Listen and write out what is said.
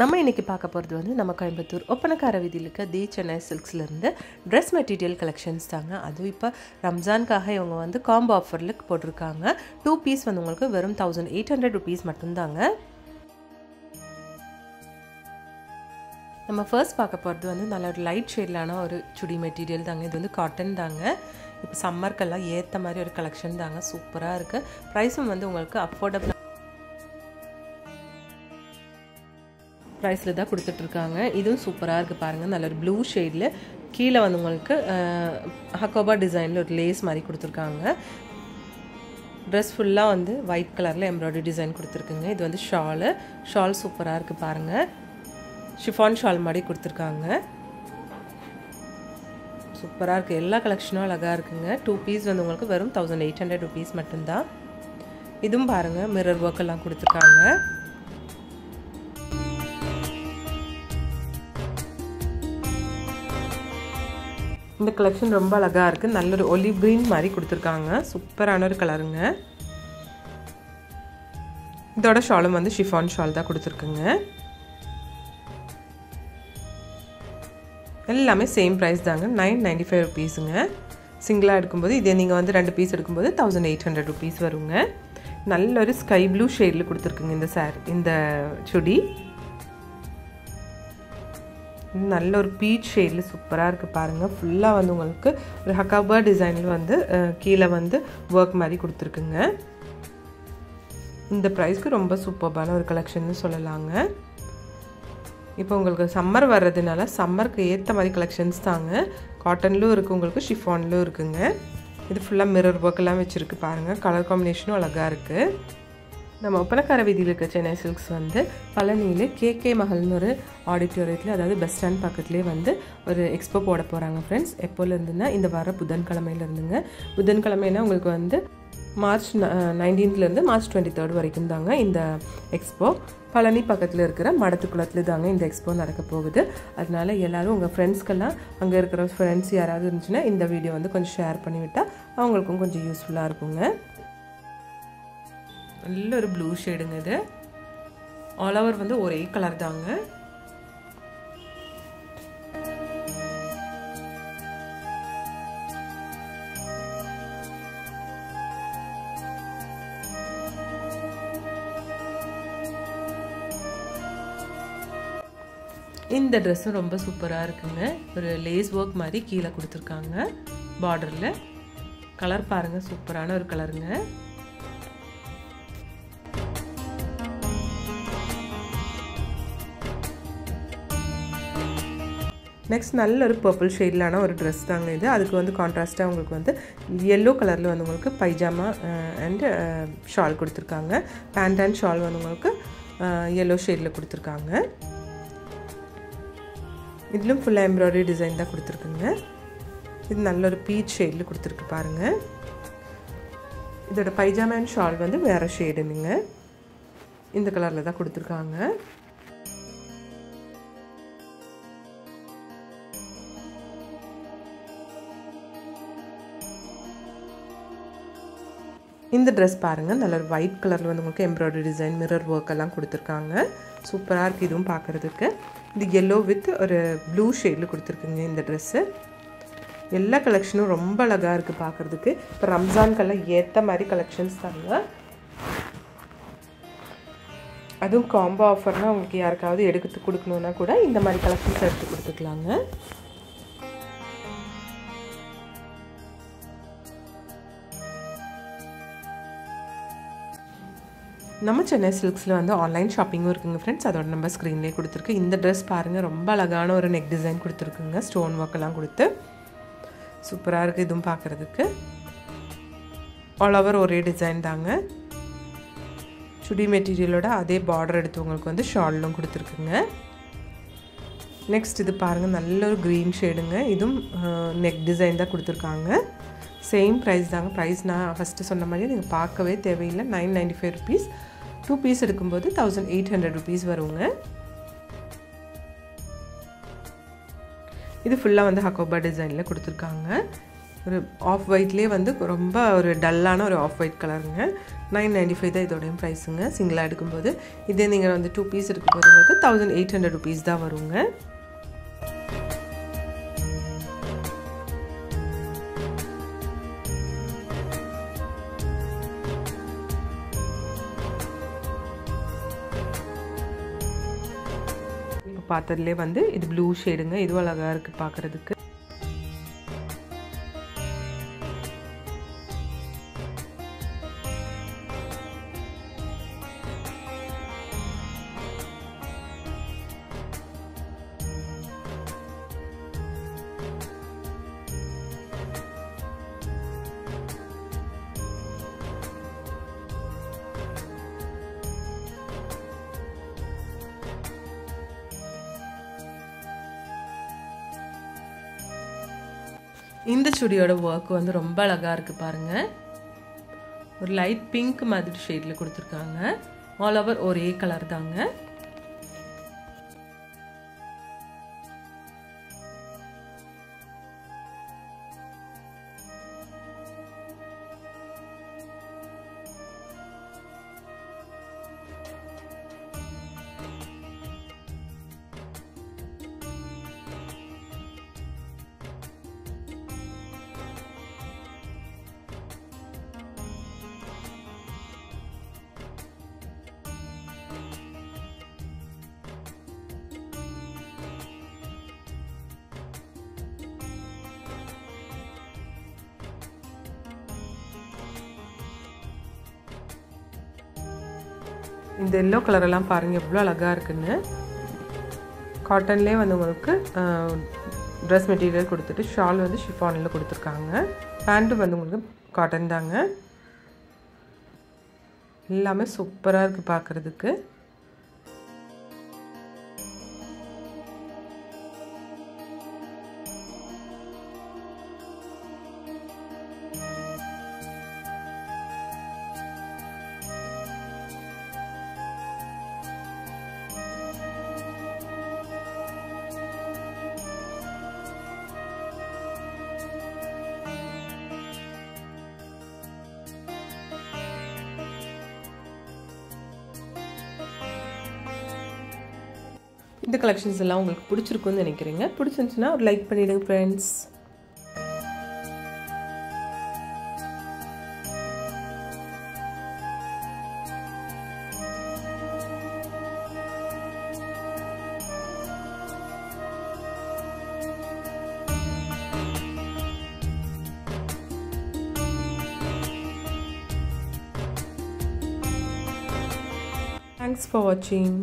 நம்ம இன்றைக்கி பார்க்க போகிறது வந்து நம்ம கோயம்புத்தூர் ஒப்பனக்கார வீதியில் இருக்க தி சென்னை சில்க்ஸ்லேருந்து ட்ரெஸ் மெட்டீரியல் கலெக்ஷன்ஸ் தாங்க. அதுவும் இப்போ ரம்ஜானுக்காக இவங்க வந்து காம்போ ஆஃபரில் போட்டிருக்காங்க. 2 பீஸ் வந்து உங்களுக்கு வெறும் 1800 rupees மட்டும்தாங்க. நம்ம ஃபர்ஸ்ட் பார்க்க போகிறது வந்து நல்ல ஒரு லைட் ஷேட்லான ஒரு சுடி மெட்டீரியல் தாங்க. இது வந்து காட்டன் தாங்க. இப்போ சம்மருக்கெல்லாம் ஏற்ற மாதிரி ஒரு கலெக்ஷன் தாங்க. சூப்பராக இருக்குது. ப்ரைஸும் வந்து உங்களுக்கு அஃபோர்டபுள் ப்ரைஸில் தான் கொடுத்துட்ருக்காங்க. இதுவும் சூப்பராக இருக்குது பாருங்கள். நல்ல ஒரு ப்ளூ ஷேடில் கீழே வந்து உங்களுக்கு ஹக்கோபா டிசைனில் ஒரு லேஸ் மாதிரி கொடுத்துருக்காங்க. ட்ரெஸ் ஃபுல்லாக வந்து ஒயிட் கலரில் எம்ப்ராய்டரி டிசைன் கொடுத்துருக்குங்க. இது வந்து ஷால் சூப்பராக இருக்குது பாருங்கள். ஷிஃபான் ஷால் மாதிரி கொடுத்துருக்காங்க. சூப்பராக இருக்குது. எல்லா கலெக்ஷனும் அழகாக இருக்குங்க. 2 பீஸ் வந்து உங்களுக்கு வெறும் 1800 rupees மட்டும்தான். இதுவும் பாருங்கள் மிரர் ஒர்க் எல்லாம் கொடுத்துருக்காங்க. இந்த கலெக்ஷன் ரொம்ப அழகாக இருக்குது. நல்ல ஒரு ஒலிவ் கிரீன் மாதிரி கொடுத்துருக்காங்க. சூப்பரான ஒரு கலருங்க. இதோட ஷாலும் வந்து ஷிஃபான் ஷால் தான் கொடுத்துருக்குங்க. எல்லாமே சேம் ப்ரைஸ் தாங்க. 995 rupeesங்க. சிங்கிளாக எடுக்கும்போது இதே நீங்கள் வந்து 2 பீஸ் எடுக்கும்போது 1800 rupees வருங்க. நல்ல ஒரு ஸ்கை ப்ளூ ஷேடில் கொடுத்துருக்குங்க இந்த சுடி. நல்ல ஒரு பீச் ஷேடில் சூப்பராக இருக்குது பாருங்கள். ஃபுல்லாக வந்து உங்களுக்கு ஒரு ஹக்காபா டிசைனில் வந்து கீழே வந்து ஒர்க் மாதிரி கொடுத்துருக்குங்க. இந்த ப்ரைஸ்க்கு ரொம்ப சூப்பர்பான ஒரு கலெக்ஷன்னு சொல்லலாங்க. இப்போ உங்களுக்கு சம்மர் வர்றதுனால சம்மருக்கு ஏற்ற மாதிரி கலெக்ஷன்ஸ் தாங்க. காட்டன்லும் இருக்குது, உங்களுக்கு ஷிஃபான்லும் இருக்குங்க. இது ஃபுல்லாக மிரர் ஒர்க் எல்லாம் வச்சுருக்கு பாருங்கள். கலர் காம்பினேஷனும் அழகாக இருக்குது. நம்ம ஒப்பனக்கார வீதியில் இருக்க சென்னை சில்க்ஸ் வந்து பழனியில் கேகே மஹல்னு ஒரு ஆடிட்டோரியத்தில், அதாவது பஸ் ஸ்டாண்ட் பக்கத்துலேயே வந்து ஒரு எக்ஸ்போ போட போகிறாங்க ஃப்ரெண்ட்ஸ். எப்போலேருந்துன்னா இந்த வர புதன்கிழமையிலேருந்துங்க. புதன்கிழமைனா உங்களுக்கு வந்து மார்ச் 19லேருந்து மார்ச் 23 வரைக்கும் தாங்க இந்த எக்ஸ்போ. பழனி பக்கத்தில் இருக்கிற மடத்துக்குளத்தில் தாங்க இந்த எக்ஸ்போ நடக்க போகுது. அதனால எல்லோரும் உங்கள் ஃப்ரெண்ட்ஸ்க்கெல்லாம் அங்கே இருக்கிற ஃப்ரெண்ட்ஸ் யாராவது இருந்துச்சுன்னா இந்த வீடியோ வந்து கொஞ்சம் ஷேர் பண்ணிவிட்டால் அவங்களுக்கும் கொஞ்சம் யூஸ்ஃபுல்லாக இருக்குங்க. நல்ல ஒரு ப்ளூ ஷேடுங்க. இது ஆல் ஓவர் வந்து ஒரே கலர் தாங்க. இந்த ட்ரெஸ்ஸும் ரொம்ப சூப்பராக இருக்குங்க. ஒரு லேஸ் ஒர்க் மாதிரி கீழே கொடுத்துருக்காங்க பார்டரில். கலர் பாருங்கள், சூப்பரான ஒரு கலருங்க. நெக்ஸ்ட் நல்ல ஒரு பர்பிள் ஷேட்லான ஒரு ட்ரெஸ் தாங்க இது. அதுக்கு வந்து கான்ட்ராஸ்ட்டாக உங்களுக்கு வந்து எல்லோ கலரில் வந்து உங்களுக்கு பைஜாமா அண்ட் ஷால் கொடுத்துருக்காங்க. பேண்ட் அண்ட் ஷால் வந்து உங்களுக்கு எல்லோ ஷேடில் கொடுத்துருக்காங்க. இதிலும் ஃபுல்லாக எம்ப்ராய்டரி டிசைன் தான் கொடுத்துருக்குங்க. இது நல்ல ஒரு பீச் ஷேடில் கொடுத்துருக்கு பாருங்கள். இதோட பைஜாமா அண்ட் ஷால் வந்து வேறு ஷேடுனுங்க. இந்த கலரில் தான் கொடுத்துருக்காங்க. இந்த ட்ரெஸ் பாருங்கள். நல்ல ஒரு ஒயிட் கலரில் வந்து உங்களுக்கு எம்ப்ராய்டரி டிசைன் மிரர் ஒர்க் எல்லாம் கொடுத்துருக்காங்க. சூப்பராக இருக்குது இதுவும் பார்க்குறதுக்கு. இது எல்லோ வித் ஒரு ப்ளூ ஷேடில் கொடுத்துருக்குங்க இந்த ட்ரெஸ்ஸு. எல்லா கலெக்ஷனும் ரொம்ப அழகாக இருக்குது பார்க்குறதுக்கு. இப்போ ரம்ஜான்கெல்லாம் ஏற்ற மாதிரி கலெக்ஷன்ஸ் தாங்க. அதுவும் காம்போ ஆஃபர்னால் உங்களுக்கு யாருக்காவது எடுத்து கொடுக்கணுன்னா கூட இந்த மாதிரி கலெக்ஷன்ஸ் எடுத்து கொடுத்துக்கலாங்க. நம்ம சென்னை சில்க்ஸில் வந்து ஆன்லைன் ஷாப்பிங்கும் இருக்குங்க ஃப்ரெண்ட்ஸ். அதோட நம்பர் ஸ்க்ரீன்லேயே கொடுத்துருக்கு. இந்த ட்ரெஸ் பாருங்கள், ரொம்ப அழகான ஒரு நெக் டிசைன் கொடுத்துருக்குங்க. ஸ்டோன் ஒர்க்கெல்லாம் கொடுத்து சூப்பராக இருக்குது இதுவும் பார்க்குறதுக்கு. ஆல் ஓவர் ஒரே டிசைன் தாங்க. சுடி மெட்டீரியலோட அதே பார்டர் எடுத்து உங்களுக்கு வந்து ஷாலும் கொடுத்துருக்குங்க. நெக்ஸ்ட் இது பாருங்கள், நல்ல ஒரு க்ரீன் ஷேடுங்க. இதுவும் நெக் டிசைன் தான் கொடுத்துருக்காங்க. சேம் ப்ரைஸ் தாங்க. ப்ரைஸ் நான் ஃபஸ்ட்டு சொன்ன மாதிரியே நீங்கள் பார்க்கவே தேவையில்லை. 995 rupees. 2 பீஸ் எடுக்கும்போது 1800 rupees வருங்க. இது ஃபுல்லாக வந்து ஹக்கோபா டிசைனில் கொடுத்துருக்காங்க. ஒரு ஆஃப் ஒயிட்லேயே வந்து ரொம்ப ஒரு டல்லான ஒரு ஆஃப் ஒயிட் கலருங்க. 995 தான் இதோடைய ப்ரைஸுங்க சிங்கிளாக எடுக்கும்போது. இதே நீங்கள் வந்து 2 பீஸ் எடுக்கும்போது உங்களுக்கு 1800 rupees தான் வருங்க. பார்த்ததுலேயே வந்து இது ப்ளூ ஷேடுங்க. இதுவும் அழகாக இருக்குது பார்க்குறதுக்கு. இந்த சுடியோட ஒர்க் வந்து ரொம்ப அழகாக இருக்குது பாருங்கள். ஒரு லைட் பிங்க் மாதிரி ஷேடில் கொடுத்துருக்காங்க. ஆல் ஓவர் ஒரே கலர் தாங்க. இந்த எல்லோ கலரெல்லாம் பாருங்கள் எவ்வளோ அழகாக இருக்குன்னு. காட்டன்லேயே வந்து உங்களுக்கு ட்ரெஸ் மெட்டீரியல் கொடுத்துட்டு ஷால் வந்து ஷிஃபானில் கொடுத்துருக்காங்க. பேண்ட்டு வந்து உங்களுக்கு காட்டன் தாங்க. எல்லாமே சூப்பராக இருக்குது பார்க்குறதுக்கு. இந்த கலெக்ஷன்ஸ் எல்லாம் உங்களுக்கு பிடிச்சிருக்குன்னு நினைக்கிறீங்க. பிடிச்சிருந்துச்சுன்னா ஒரு லைக் பண்ணிவிடுங்க ஃப்ரெண்ட்ஸ். Thanks for watching.